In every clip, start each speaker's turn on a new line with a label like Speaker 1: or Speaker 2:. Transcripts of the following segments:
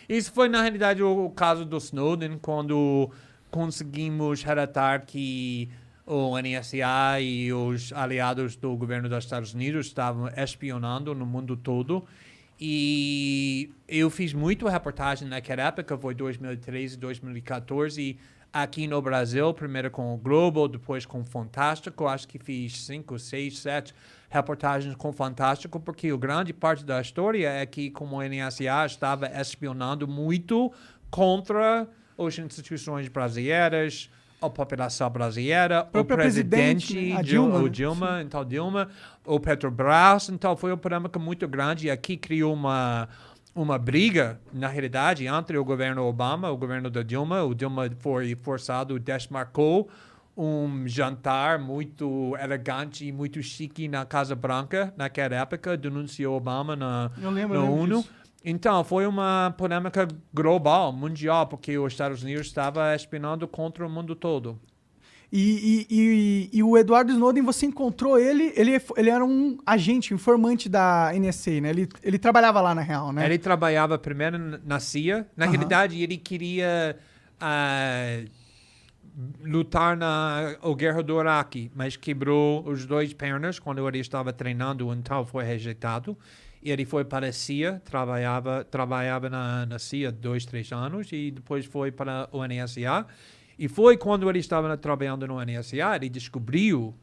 Speaker 1: Isso foi, na realidade, o caso do Snowden, quando conseguimos relatar que o NSA e os aliados do governo dos Estados Unidos estavam espionando no mundo todo. E eu fiz muito reportagem naquela época, foi 2013, 2014, aqui no Brasil, primeiro com o Globo, depois com o Fantástico. Acho que fiz 5, 6, 7 reportagens com o Fantástico, porque a grande parte da história é que como o NSA estava espionando muito contra as instituições brasileiras, a população brasileira, o presidente,
Speaker 2: a Dilma,
Speaker 1: o Dilma, então Dilma, o Petrobras. Então foi uma polêmica muito grande e aqui criou uma briga, na realidade, entre o governo Obama e o governo da Dilma. O Dilma foi forçado, desmarcou um jantar muito elegante e muito chique na Casa Branca naquela época, denunciou Obama na ONU.
Speaker 2: Disso.
Speaker 1: Então, foi uma polêmica global, mundial, porque os Estados Unidos estava espionando contra o mundo todo.
Speaker 2: E o Edward Snowden, você encontrou ele era um agente, informante da NSA, né? Ele trabalhava lá, na real, né?
Speaker 1: Ele trabalhava primeiro na CIA. Na realidade, ele queria lutar na guerra do Iraque, mas quebrou os 2 pernas quando ele estava treinando, então foi rejeitado. Ele foi para a CIA, trabalhava na CIA 2, 3 anos e depois foi para o NSA. E foi quando ele estava trabalhando no NSA, ele descobriu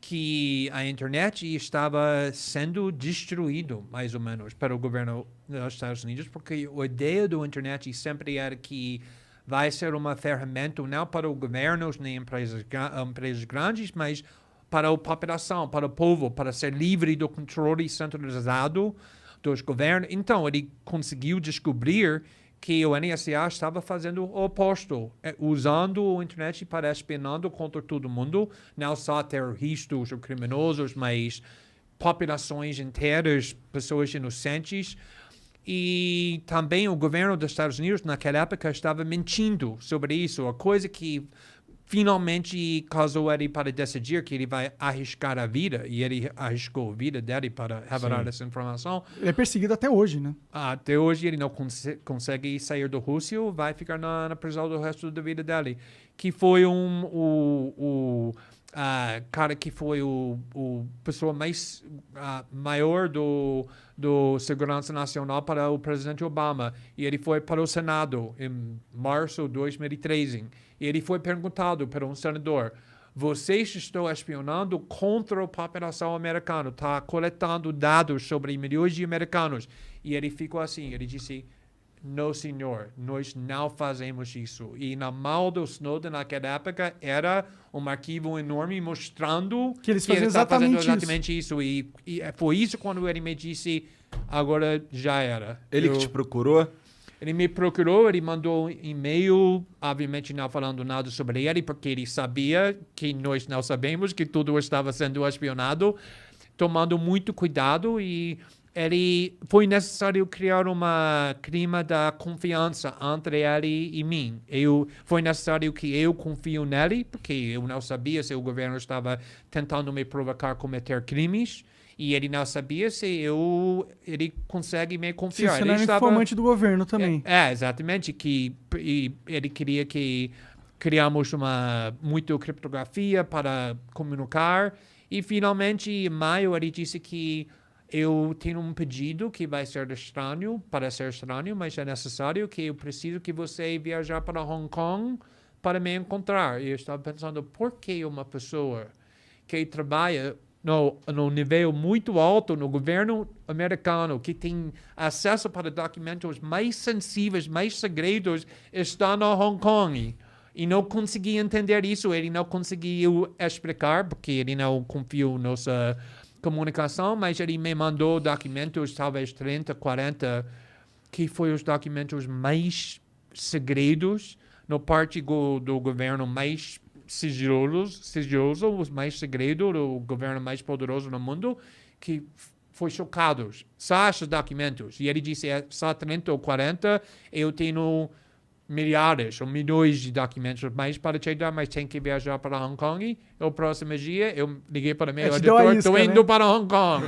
Speaker 1: que a internet estava sendo destruído, mais ou menos, para o governo dos Estados Unidos, porque a ideia da internet sempre era que vai ser uma ferramenta não para os governos nem empresas grandes, mas para a população, para o povo, para ser livre do controle centralizado dos governos. Então, ele conseguiu descobrir que o NSA estava fazendo o oposto, usando a internet para espionando contra todo mundo, não só terroristas ou criminosos, mas populações inteiras, pessoas inocentes. E também o governo dos Estados Unidos, naquela época, estava mentindo sobre isso, a coisa que finalmente causou ele para decidir que ele vai arriscar a vida, e ele arriscou a vida dele para revelar essa informação.
Speaker 2: Ele é perseguido até hoje, né?
Speaker 1: Até hoje ele não consegue sair da Rússia, vai ficar na prisão do resto da vida dele. Que foi o cara que foi o pessoa mais maior do Segurança Nacional para o presidente Obama. E ele foi para o Senado em março de 2013. E ele foi perguntado por um senador: vocês estão espionando contra a população americana, está coletando dados sobre milhões de americanos. E ele ficou assim, ele disse: não, senhor, nós não fazemos isso. E na mão do Snowden naquela época era um arquivo enorme mostrando
Speaker 2: que eles
Speaker 1: ele
Speaker 2: faziam
Speaker 1: fazendo exatamente isso. E foi isso quando ele me disse: agora já era.
Speaker 3: Ele que te procurou?
Speaker 1: Ele me procurou, ele mandou um e-mail, obviamente não falando nada sobre ele, porque ele sabia que nós não sabemos, que tudo estava sendo espionado, tomando muito cuidado, e foi necessário criar uma clima da confiança entre ele e mim. Foi necessário que eu confio nele, porque eu não sabia se o governo estava tentando me provocar a cometer crimes, e ele não sabia se ele consegue me confiar.
Speaker 2: Sim, você não era informante do governo também.
Speaker 1: Exatamente. E ele queria que criamos muita criptografia para comunicar. E, finalmente, em maio, ele disse que eu tenho um pedido que vai ser estranho, mas é necessário, que eu preciso que você viajar para Hong Kong para me encontrar. E eu estava pensando, por que uma pessoa que trabalha no nível muito alto no governo americano, que tem acesso para documentos mais sensíveis, mais segredos, está no Hong Kong? E não consegui entender isso, ele não conseguiu explicar, porque ele não confiou na nossa comunicação, mas ele me mandou documentos, talvez 30, 40, que foi os documentos mais segredos, no parte do governo mais sigiloso, os mais segredo do governo mais poderoso no mundo, que foi chocado. Só esses documentos. E ele disse, só 30 ou 40, eu tenho milhares ou milhões de documentos mais para te dar, mas tem que viajar para Hong Kong. E o próximo dia, eu liguei para meu editor, estou indo para Hong Kong.